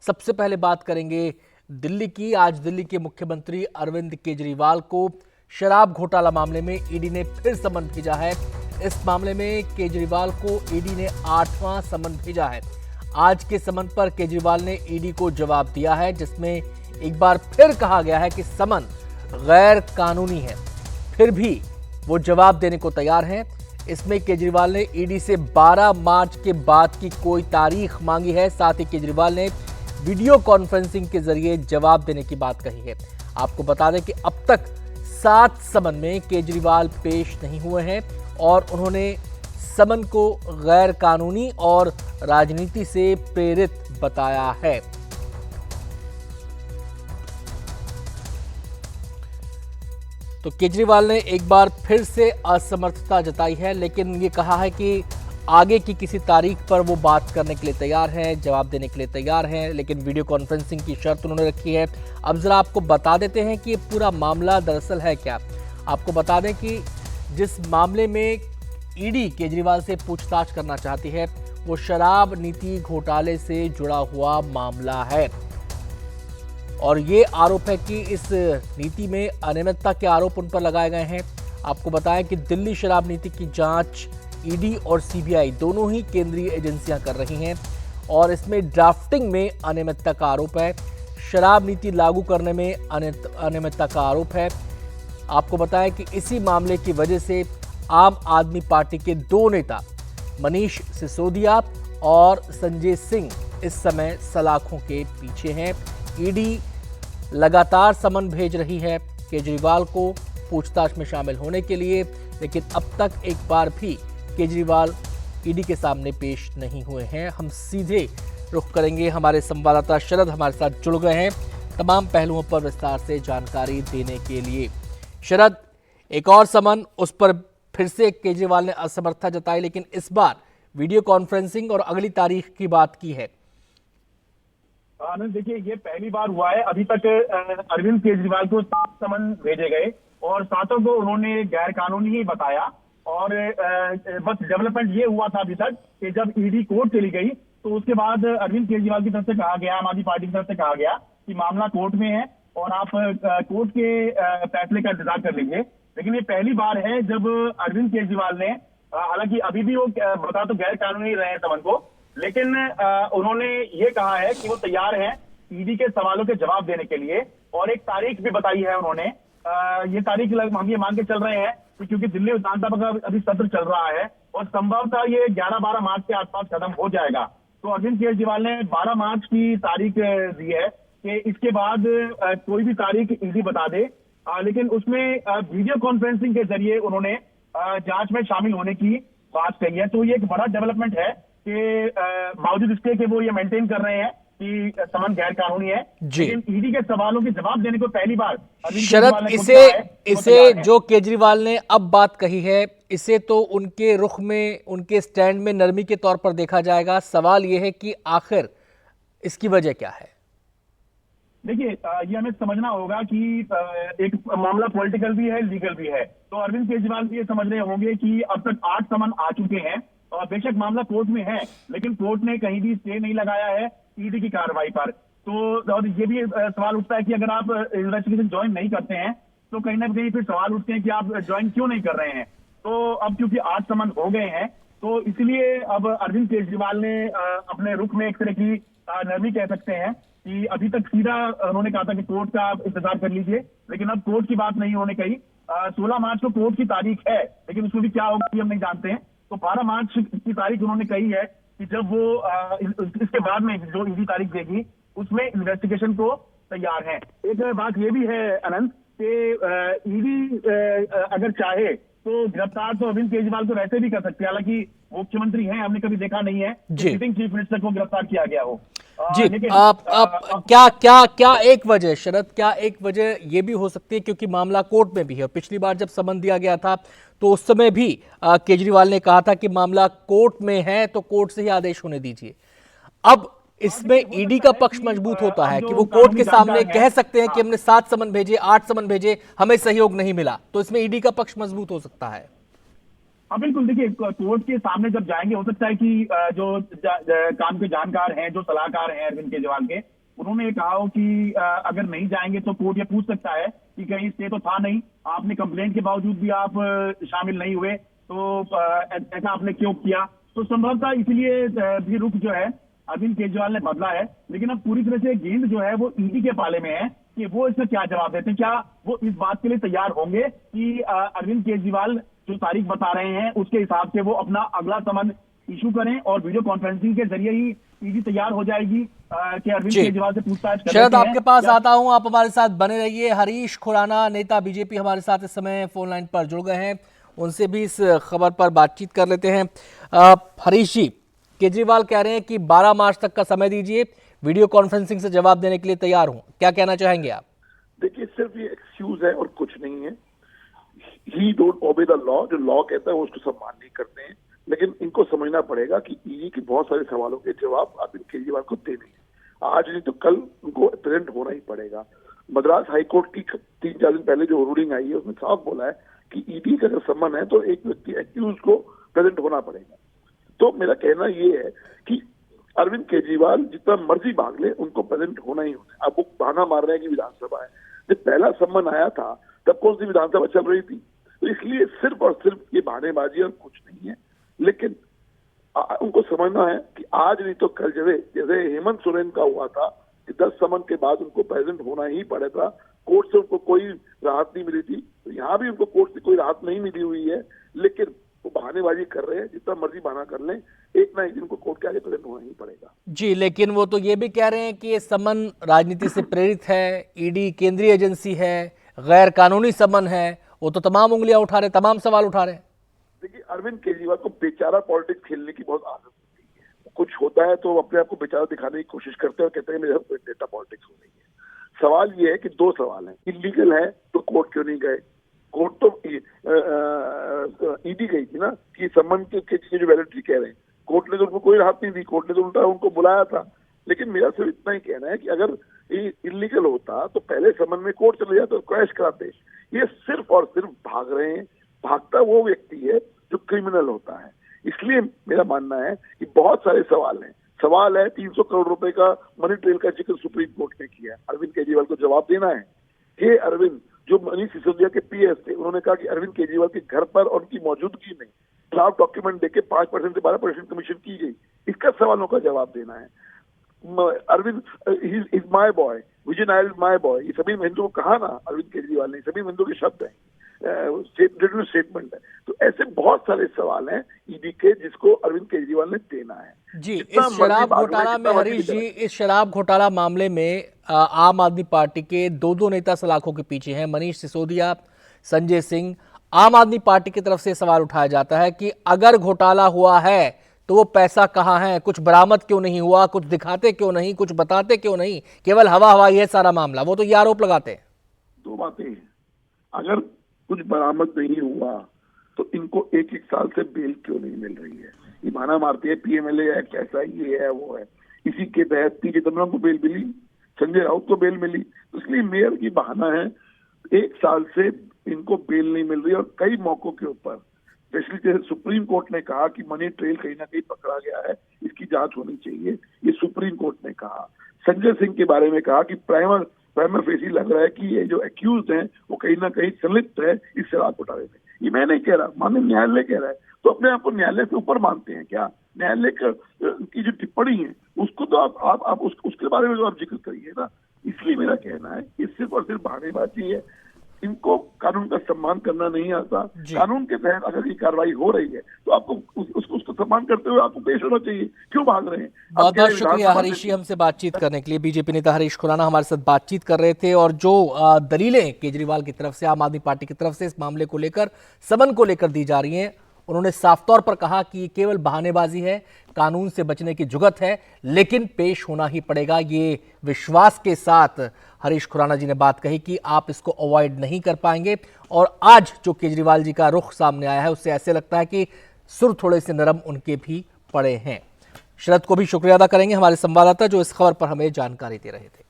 सबसे पहले बात करेंगे दिल्ली की। आज दिल्ली के मुख्यमंत्री अरविंद केजरीवाल को शराब घोटाला मामले में ईडी ने फिर समन भेजा है। इस मामले में केजरीवाल को ईडी ने 8वां समन भेजा है। आज के समन पर केजरीवाल ने ईडी को जवाब दिया है, जिसमें एक बार फिर कहा गया है कि समन गैर कानूनी है। फिर भी वो जवाब देने को तैयार हैं। इसमें केजरीवाल ने ईडी से 12 मार्च के बाद की कोई तारीख मांगी है। साथ ही केजरीवाल ने वीडियो कॉन्फ्रेंसिंग के जरिए जवाब देने की बात कही है। आपको बता दें कि अब तक 7 समन में केजरीवाल पेश नहीं हुए हैं और उन्होंने समन को गैर कानूनी और राजनीति से प्रेरित बताया है। तो केजरीवाल ने एक बार फिर से असमर्थता जताई है, लेकिन ये कहा है कि आगे की किसी तारीख पर वो बात करने के लिए तैयार हैं, जवाब देने के लिए तैयार हैं, लेकिन वीडियो कॉन्फ्रेंसिंग की शर्त उन्होंने रखी है। अब जरा आपको बता देते हैं कि ये पूरा मामला दरअसल है क्या। आपको बता दें कि जिस मामले में ईडी केजरीवाल से पूछताछ करना चाहती है वो शराब नीति घोटाले से जुड़ा हुआ मामला है और ये आरोप है कि इस नीति में अनियमितता के आरोप उन पर लगाए गए हैं। आपको बताएं कि दिल्ली शराब नीति की जांच ईडी और सीबीआई दोनों ही केंद्रीय एजेंसियां कर रही हैं और इसमें ड्राफ्टिंग में अनियमितता का आरोप है, शराब नीति लागू करने में अनियमितता का आरोप है। आपको बताएं कि इसी मामले की वजह से आम आदमी पार्टी के 2 नेता मनीष सिसोदिया और संजय सिंह इस समय सलाखों के पीछे हैं। ईडी लगातार समन भेज रही है केजरीवाल को पूछताछ में शामिल होने के लिए, लेकिन अब तक एक बार भी केजरीवाल ईडी के सामने पेश नहीं हुए हैं। हम सीधे रुख करेंगे, हमारे संवाददाता शरद हमारे साथ जुड़ गए हैं तमाम पहलुओं पर विस्तार से जानकारी देने के लिए। शरद, एक और समन, उस पर फिर से केजरीवाल ने असमर्थता जताई, लेकिन इस बार वीडियो कॉन्फ्रेंसिंग और अगली तारीख की बात की है। आनंद, देखिए, ये पहली बार हुआ है। अभी तक अरविंद केजरीवाल को 7 समन भेजे गए और 7 को उन्होंने गैर कानूनी ही बताया और बस डेवलपमेंट ये हुआ था अभी तक कि जब ईडी कोर्ट चली गई तो उसके बाद अरविंद केजरीवाल की तरफ से कहा गया, आम आदमी पार्टी की तरफ से कहा गया कि मामला कोर्ट में है और आप कोर्ट के फैसले का इंतजार कर लीजिए। लेकिन ये पहली बार है जब अरविंद केजरीवाल ने, हालांकि अभी भी वो बता तो गैर कानूनी रहे समन को, लेकिन उन्होंने ये कहा है कि वो तैयार हैं ईडी के सवालों के जवाब देने के लिए और एक तारीख भी बताई है उन्होंने। ये तारीख हम ये मान के चल रहे हैं कि क्योंकि दिल्ली विधानसभा का अभी सत्र चल रहा है और संभवतः ये 11-12 मार्च के आसपास खत्म हो जाएगा। तो अरविंद केजरीवाल ने 12 मार्च की तारीख दी है कि इसके बाद कोई भी तारीख ईडी बता दे, लेकिन उसमें वीडियो कॉन्फ्रेंसिंग के जरिए उन्होंने जांच में शामिल होने की बात कही है। तो ये एक बड़ा डेवलपमेंट है कि बावजूद इसके कि वो ये मेंटेन कर रहे हैं कि समन गैर कानूनी है, लेकिन ईडी के सवालों के जवाब देने को पहली बार शरद, इसे जो केजरीवाल ने अब बात कही है, इसे तो उनके रुख में, उनके स्टैंड में नरमी के तौर पर देखा जाएगा। सवाल यह है कि आखिर इसकी वजह क्या है। देखिए, ये हमें समझना होगा कि एक मामला पॉलिटिकल भी है, लीगल भी है। तो अरविंद केजरीवाल भी ये समझ रहे होंगे कि अब तक 8 समन आ चुके हैं और बेशक मामला कोर्ट में है, लेकिन कोर्ट ने कहीं भी स्टे नहीं लगाया है ईडी की कार्रवाई पर। तो और ये भी सवाल उठता है कि अगर आप इन्वेस्टिगेशन ज्वाइन नहीं करते हैं तो कहीं ना कहीं फिर सवाल उठते हैं कि आप ज्वाइन क्यों नहीं कर रहे हैं। तो अब क्योंकि 8 समन हो गए हैं तो इसलिए अब अरविंद केजरीवाल ने अपने रुख में एक तरह की नरमी कह सकते हैं कि अभी तक सीधा उन्होंने कहा था कि कोर्ट का आप इंतजार कर लीजिए, लेकिन अब कोर्ट की बात नहीं उन्होंने कही। 16 मार्च को कोर्ट की तारीख है, लेकिन उसमें भी क्या होगा हम नहीं जानते हैं। तो 12 मार्च की तारीख उन्होंने कही है कि जब वो इसके बाद में जो ईडी तारीख देगी उसमें इन्वेस्टिगेशन को तैयार है। एक बात ये भी है अनंत कि ईडी अगर चाहे तो गिरफ्तार तो अरविंद केजरीवाल को वैसे भी कर सकते हैं, हालांकि मुख्यमंत्री हैं, हमने कभी देखा नहीं है सिटिंग चीफ मिनिस्टर को गिरफ्तार किया गया हो। जी, क्या एक वजह शरद, क्या एक वजह ये भी हो सकती है क्योंकि मामला कोर्ट में भी है। पिछली बार जब समन दिया गया था तो उस समय भी केजरीवाल ने कहा था कि मामला कोर्ट में है तो कोर्ट से ही आदेश होने दीजिए। अब इसमें ईडी का पक्ष मजबूत होता है कि वो कोर्ट के सामने कह सकते हैं कि हमने 7 समन भेजे, 8 समन भेजे, हमें सहयोग नहीं मिला, तो इसमें ईडी का पक्ष मजबूत हो सकता है। हाँ बिल्कुल, देखिए कोर्ट के सामने जब जाएंगे, हो सकता है कि जो काम के जानकार हैं, जो सलाहकार हैं अरविंद केजरीवाल के, उन्होंने कहा हो कि अगर नहीं जाएंगे तो कोर्ट ये पूछ सकता है कि कहीं स्टे तो था नहीं, आपने कंप्लेंट के बावजूद भी आप शामिल नहीं हुए, तो ऐसा आपने क्यों किया। तो संभवतः इसलिए भी रुख जो है अरविंद केजरीवाल ने बदला है। लेकिन अब पूरी तरह से गेंद जो है वो ईडी के पाले में है कि वो इसका क्या जवाब देते हैं। क्या वो इस बात के लिए तैयार होंगे कि अरविंद केजरीवाल जो तारीख बता रहे हैं उसके हिसाब से वो अपना अगला समन इशू करें और वीडियो कॉन्फ्रेंसिंग के जरिए ही ईडी तैयार हो जाएगी कि अरविंद केजरीवाल से पूछताछ कर शरद, आपके पास आता हूं, आप हमारे साथ बने रहिए। हरीश खुराना, नेता बीजेपी, हमारे साथ इस समय फोन लाइन पर जुड़ गए हैं, उनसे भी इस खबर पर बातचीत कर लेते हैं। हरीश जी, केजरीवाल कह रहे हैं कि 12 मार्च तक का समय दीजिए, वीडियो कॉन्फ्रेंसिंग से जवाब देने के लिए तैयार हूं, क्या कहना चाहेंगे आप? देखिए, सिर्फ ये एक्सक्यूज है और कुछ नहीं है। ही डोंट ओबे द लॉ, जो लॉ कहता है वो उसको सम्मान नहीं करते हैं। लेकिन इनको समझना पड़ेगा कि ईडी के बहुत सारे सवालों के जवाब अरविंद केजरीवाल को देने हैं। आज नहीं तो कल उनको प्रेजेंट होना ही पड़ेगा। मद्रास हाईकोर्ट की 3-4 दिन पहले जो रूलिंग आई है उसमें साफ बोला है कि ईडी का अगर सम्मान है तो एक व्यक्ति एक्यूज को प्रेजेंट होना पड़ेगा। तो मेरा कहना ये है कि अरविंद केजरीवाल जितना मर्जी भाग ले, उनको प्रेजेंट होना ही होना है। अब वो बहाना मार रहे हैं कि विधानसभा है। जब पहला सम्मन आया था तब कौन सी विधानसभा चल रही थी? तो इसलिए सिर्फ और सिर्फ ये बहानेबाजी और कुछ नहीं है। लेकिन उनको समझना है कि आज नहीं तो कल, जैसे हेमंत सोरेन का हुआ था कि 10 समन के बाद उनको प्रेजेंट होना ही पड़ेगा, कोर्ट से उनको कोई राहत नहीं मिली थी, तो यहाँ भी उनको कोर्ट से कोई राहत नहीं मिली हुई है। लेकिन वो बहानेबाजी कर रहे हैं, जितना मर्जी बहाना कर लें, एक ना एक दिन को कोर्ट के आगे प्रेजेंट होना ही पड़ेगा। जी, लेकिन वो तो ये भी कह रहे हैं कि ये समन राजनीति से प्रेरित है, ईडी केंद्रीय एजेंसी है, गैर कानूनी समन है, वो तो तमाम उंगलियां उठा रहे, तमाम सवाल उठा रहे हैं। देखिए, अरविंद केजरीवाल को बेचारा पॉलिटिक्स खेलने की बहुत आदत होती है। कुछ होता है तो अपने आप को बेचारा दिखाने की कोशिश करते हैं और कहते हैं मेरे साथ डेटा पॉलिटिक्स हो रही है। सवाल ये है कि 2 सवाल हैं। इलीगल है तो कोर्ट क्यों नहीं गए? कोर्ट तो ईडी गई थी ना कि सम्मन के जो वैलिडिटी कह रहे हैं, कोर्ट ने तो उनको कोई राहत नहीं दी, कोर्ट ने तो उल्टा उनको बुलाया था। लेकिन मेरा सिर्फ इतना ही कहना है कि अगर ये इलीगल होता तो पहले सम्मन में कोर्ट चले जाते और क्रैश कराते। ये सिर्फ और सिर्फ भाग रहे हैं। भागता वो व्यक्ति है जो क्रिमिनल होता है। इसलिए मेरा मानना है कि बहुत सारे सवाल हैं। सवाल है 300 करोड़ रुपए का मनी ट्रेल का जिक्र सुप्रीम कोर्ट ने किया। अरविंद केजरीवाल को जवाब देना है। हे अरविंद, जो मनीष सिसोदिया के पीएस थे, उन्होंने कहा कि अरविंद केजरीवाल के घर पर और उनकी मौजूदगी में ड्राफ्ट डॉक्यूमेंट देके 5% से 12% कमीशन की गई। इसका सवालों का जवाब देना है। Arvind is my boy, Vijay Nair is my boy, ये सभी हिंदुओं को कहा ना अरविंद केजरीवाल ने, सभी हिंदुओं के शब्द हैं, स्टेटमेंट है। तो ऐसे बहुत सारे सवाल हैं ईडी के जिसको अरविंद केजरीवाल ने देना है। जी, इस शराब घोटाला में हरीश जी, इस शराब घोटाला मामले में आम आदमी पार्टी के 2 नेता सलाखों के पीछे हैं, मनीष सिसोदिया, संजय सिंह। आम आदमी पार्टी की तरफ से सवाल उठाया जाता है कि अगर घोटाला हुआ है तो वो पैसा कहाँ है, कुछ बरामद क्यों नहीं हुआ, कुछ दिखाते क्यों नहीं, कुछ बताते क्यों नहीं, केवल हवा हवाई है सारा मामला। वो तो ये आरोप लगाते हैं। 2 बातें हैं। अगर कुछ बरामद नहीं हुआ तो इनको 1-1 साल से बेल क्यों नहीं मिल रही है? ये बहाना मारती है पीएमएलए एक्ट, ऐसा ये है वो है। इसी के तहत पी चिदम्बरम को बेल मिली, संजय राउत को बेल मिली। तो इसलिए मेयर की बहाना है 1 साल से इनको बेल नहीं मिल रही। और कई मौकों के ऊपर स्पेशली जैसे सुप्रीम कोर्ट ने कहा कि मनी ट्रेल कहीं ना कहीं पकड़ा गया है, इसकी जांच होनी चाहिए, ये सुप्रीम कोर्ट ने कहा। संजय सिंह के बारे में कहा कि प्राइमा फेसी लग रहा है कि ये जो एक्यूज हैं वो कहीं ना कहीं संलिप्त है इस शराब घोटाले में। ये मैं नहीं कह रहा, माननीय न्यायालय कह रहा है। तो अपने आप को न्यायालय से ऊपर मानते हैं क्या? न्यायालय की जो टिप्पणी है उसको तो आप उसके बारे में जो आप जिक्र करिए ना। इसलिए मेरा कहना है कि सिर्फ और सिर्फ बहानेबाजी है। इनको कानून का सम्मान करना नहीं आता। कानून के तहत अगर ये कार्रवाई हो रही है तो आपको उसको सम्मान करते हुए आपको पेश होना चाहिए। क्यों भाग रहे हैं? बहुत बहुत शुक्रिया हरीश जी, हमसे बातचीत करने के लिए। बीजेपी नेता हरीश खुराना हमारे साथ बातचीत कर रहे थे। और जो दलीलें केजरीवाल की तरफ से, आम आदमी पार्टी की तरफ से इस मामले को लेकर, समन को लेकर दी जा रही हैं, उन्होंने साफ तौर पर कहा कि ये केवल बहानेबाजी है, कानून से बचने की जुगत है, लेकिन पेश होना ही पड़ेगा। ये विश्वास के साथ हरीश खुराना जी ने बात कही कि आप इसको अवॉइड नहीं कर पाएंगे। और आज जो केजरीवाल जी का रुख सामने आया है उससे ऐसे लगता है कि सुर थोड़े से नरम उनके भी पड़े हैं। शरद को भी शुक्रिया अदा करेंगे, हमारे संवाददाता जो इस खबर पर हमें जानकारी दे रहे थे।